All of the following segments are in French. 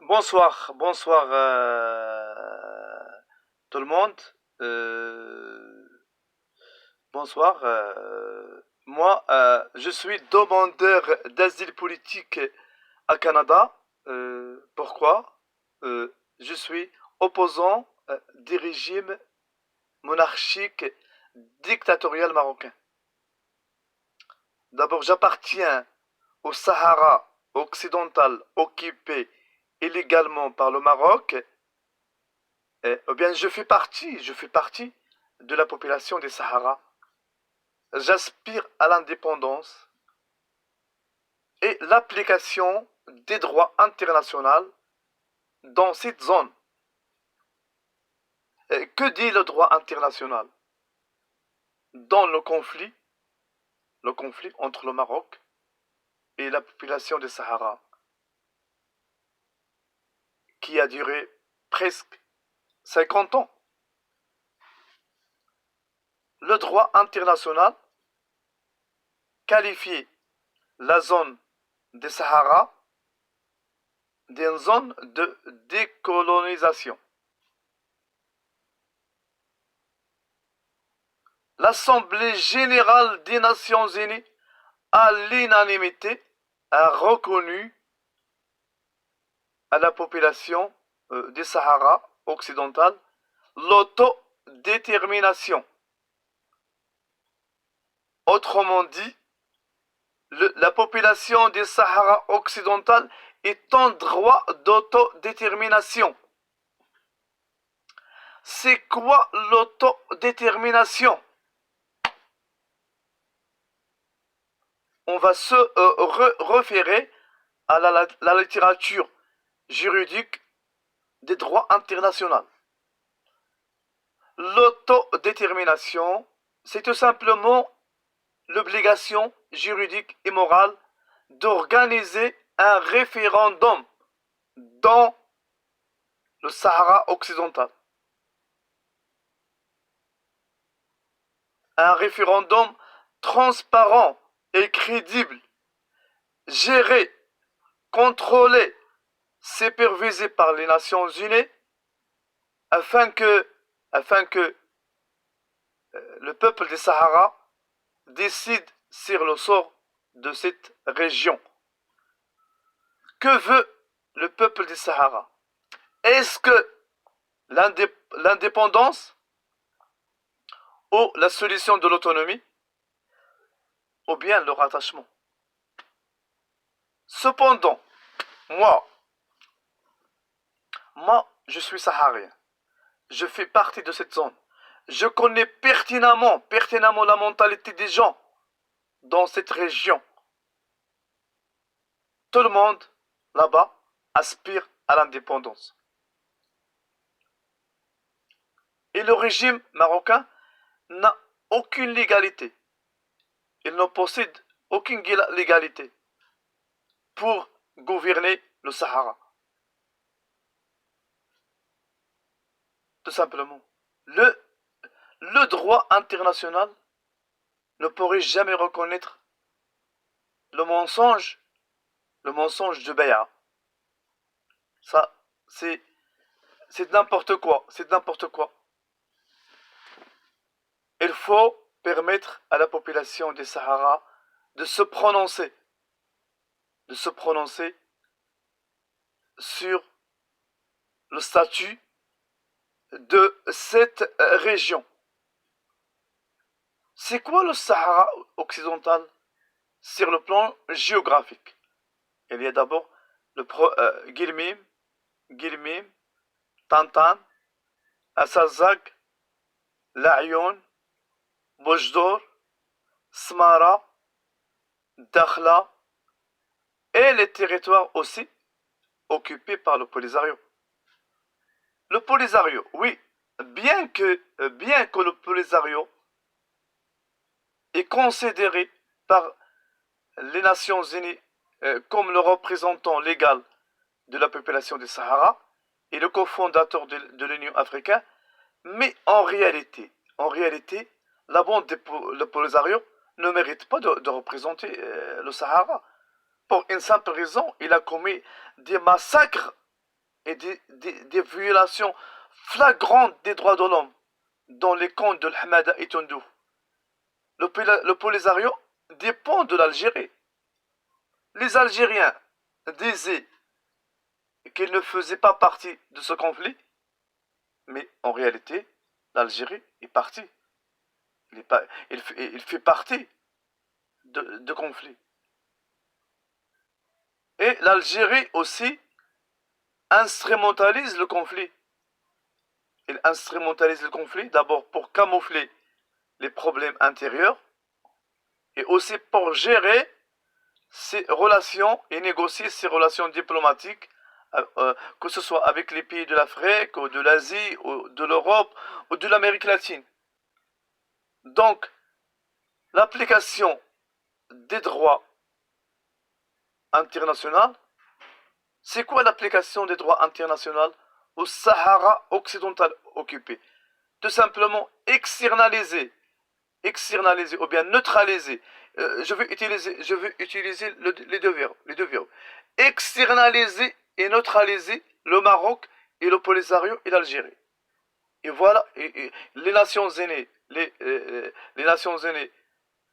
Bonsoir tout le monde. Bonsoir. Je suis demandeur d'asile politique à Canada. Pourquoi? Je suis opposant des régimes monarchiques dictatoriaux marocains. D'abord, j'appartiens au Sahara occidental occupé illégalement par le Maroc. Je fais partie de la population des Sahara. J'aspire à l'indépendance et l'application des droits internationaux dans cette zone. Que dit le droit international? Dans le conflit entre le Maroc et la population des Sahara, qui a duré presque 50 ans. Le droit international qualifie la zone des Sahara d'une zone de décolonisation. L'Assemblée générale des Nations unies, à l'unanimité, a reconnu à la population des Sahara occidental l'autodétermination. Autrement dit, la population des Sahara occidental est en droit d'autodétermination. C'est quoi l'autodétermination? On va se référer à la littérature juridique des droits internationaux. L'autodétermination, c'est tout simplement l'obligation juridique et morale d'organiser un référendum dans le Sahara occidental. Un référendum transparent et crédible, géré, contrôlé, supervisé par les Nations Unies, afin que le peuple des Sahara décide sur le sort de cette région. Que veut le peuple des Sahara? Est-ce que l'indépendance ou la solution de l'autonomie ou bien le rattachement? Cependant, moi, je suis saharien. Je fais partie de cette zone. Je connais pertinemment la mentalité des gens dans cette région. Tout le monde là-bas aspire à l'indépendance. Et le régime marocain n'a aucune légalité. Il ne possède aucune légalité pour gouverner le Sahara. Tout simplement. Le droit international ne pourrait jamais reconnaître le mensonge de Béa. Ça, c'est n'importe quoi. C'est n'importe quoi. Il faut permettre à la population des Sahara de se prononcer sur le statut de cette région. C'est quoi le Sahara occidental sur le plan géographique? Il y a d'abord le Guilmim, Tantan, Assazag, La'youn, Bojdor, Smara, Dakhla et les territoires aussi occupés par le Polisario. Le Polisario, oui, bien que le Polisario est considéré par les Nations Unies comme le représentant légal de la population du Sahara et le cofondateur de l'Union africaine, mais en réalité, la bande de Polisario ne mérite pas de représenter le Sahara. Pour une simple raison, il a commis des massacres et des violations flagrantes des droits de l'homme dans les camps de l'Hamada et Tondou. Le Polisario dépend de l'Algérie. Les Algériens disaient qu'ils ne faisaient pas partie de ce conflit, mais en réalité, l'Algérie est partie. Il fait partie de conflit. Et l'Algérie aussi instrumentalise le conflit. Il instrumentalise le conflit d'abord pour camoufler les problèmes intérieurs et aussi pour gérer ses relations et négocier ses relations diplomatiques, que ce soit avec les pays de l'Afrique, ou de l'Asie, ou de l'Europe, ou de l'Amérique latine. Donc, l'application des droits internationaux, c'est quoi l'application des droits internationaux au Sahara occidental occupé? Tout simplement externaliser ou bien neutraliser. Je vais utiliser les deux verbes. Externaliser et neutraliser le Maroc et le Polisario et l'Algérie. Et voilà, et les Nations Unies, les Nations Unies,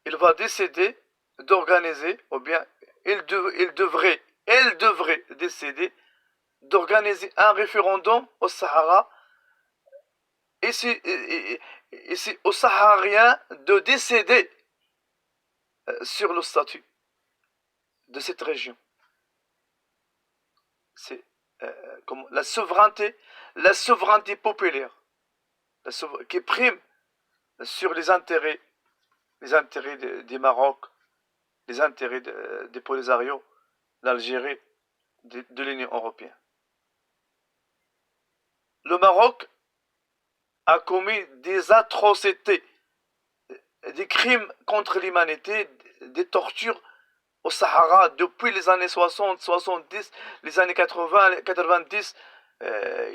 il va décider d'organiser, ou bien elle devrait décider d'organiser un référendum au Sahara, et c'est aux Sahariens de décider sur le statut de cette région. C'est comme la souveraineté populaire, qui prime sur les intérêts des Maroc, les intérêts des Polisario, l'Algérie, de l'Union européenne. Le Maroc a commis des atrocités, des crimes contre l'humanité, des tortures au Sahara depuis les années 60, 70, les années 80, 90.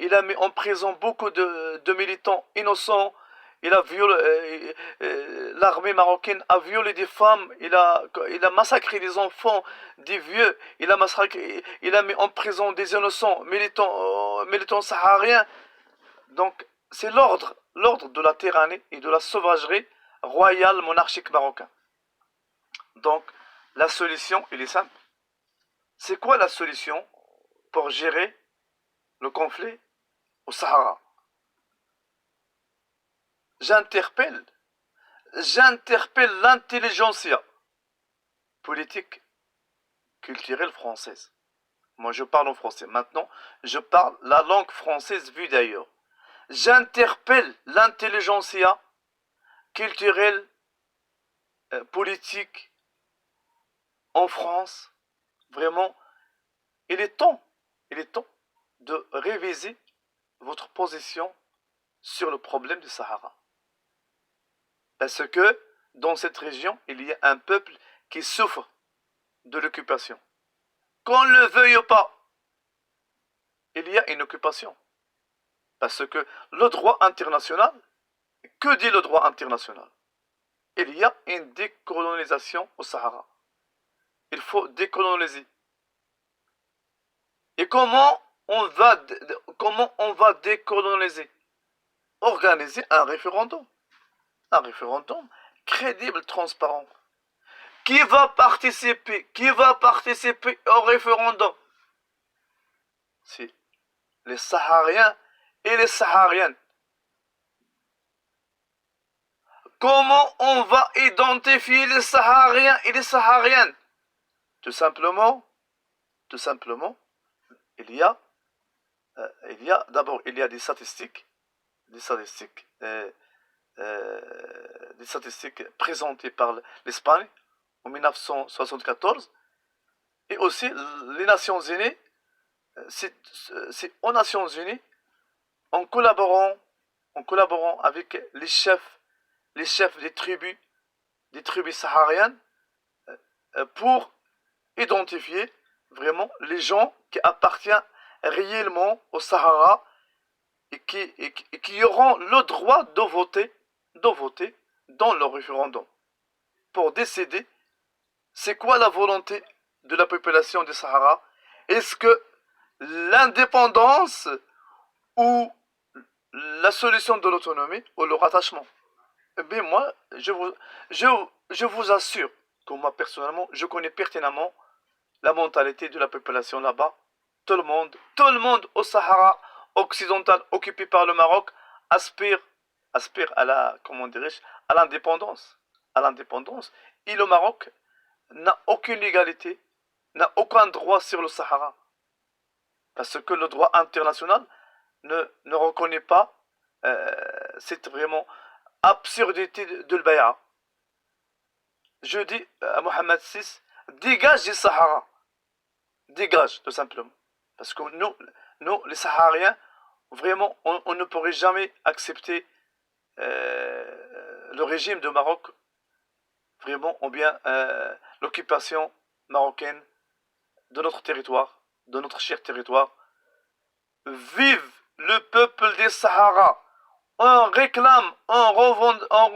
Il a mis en prison beaucoup de militants innocents. Il a violé, l'armée marocaine a violé des femmes, il a massacré des enfants, des vieux, il a mis en prison des innocents militants sahariens. Donc, c'est l'ordre de la tyrannie et de la sauvagerie royale monarchique marocain. Donc, la solution, elle est simple. C'est quoi la solution pour gérer le conflit au Sahara? J'interpelle l'intelligentsia politique, culturelle française. Moi, je parle en français. Maintenant, je parle la langue française vue d'ailleurs. J'interpelle l'intelligentsia culturelle, politique en France. Vraiment, il est temps de réviser votre position sur le problème du Sahara. Parce que dans cette région, il y a un peuple qui souffre de l'occupation. Qu'on ne le veuille pas, il y a une occupation. Parce que le droit international, que dit le droit international? Il y a une décolonisation au Sahara. Il faut décoloniser. Et comment on va décoloniser? Organiser un référendum. Un référendum crédible, transparent. Qui va participer au référendum? C'est les Sahariens et les Sahariennes. Comment on va identifier les Sahariens et les Sahariennes? Tout simplement, il y a d'abord des statistiques présentées par l'Espagne en 1974, et aussi les Nations Unies. C'est aux Nations Unies, en collaborant avec les chefs des tribus sahariennes, pour identifier vraiment les gens qui appartiennent réellement au Sahara et qui auront le droit de voter dans le référendum pour décider c'est quoi la volonté de la population du Sahara. Est-ce que l'indépendance ou la solution de l'autonomie ou le rattachement. Eh bien, moi, je vous assure que moi, personnellement, je connais pertinemment la mentalité de la population là-bas. Tout le monde au Sahara occidental occupé par le Maroc aspire, aspire à la, comment dirais-je, à l'indépendance. À l'indépendance. Et le Maroc n'a aucune légalité, n'a aucun droit sur le Sahara. Parce que le droit international ne reconnaît pas cette vraiment absurdité de l'Bay'a. Je dis à Mohamed VI, dégage du Sahara. Dégage, tout simplement. Parce que nous les Sahariens, vraiment, on ne pourrait jamais accepter le régime de Maroc, vraiment, ou bien l'occupation marocaine de notre territoire, de notre cher territoire. Vive le peuple des Sahara! On réclame, on revendique,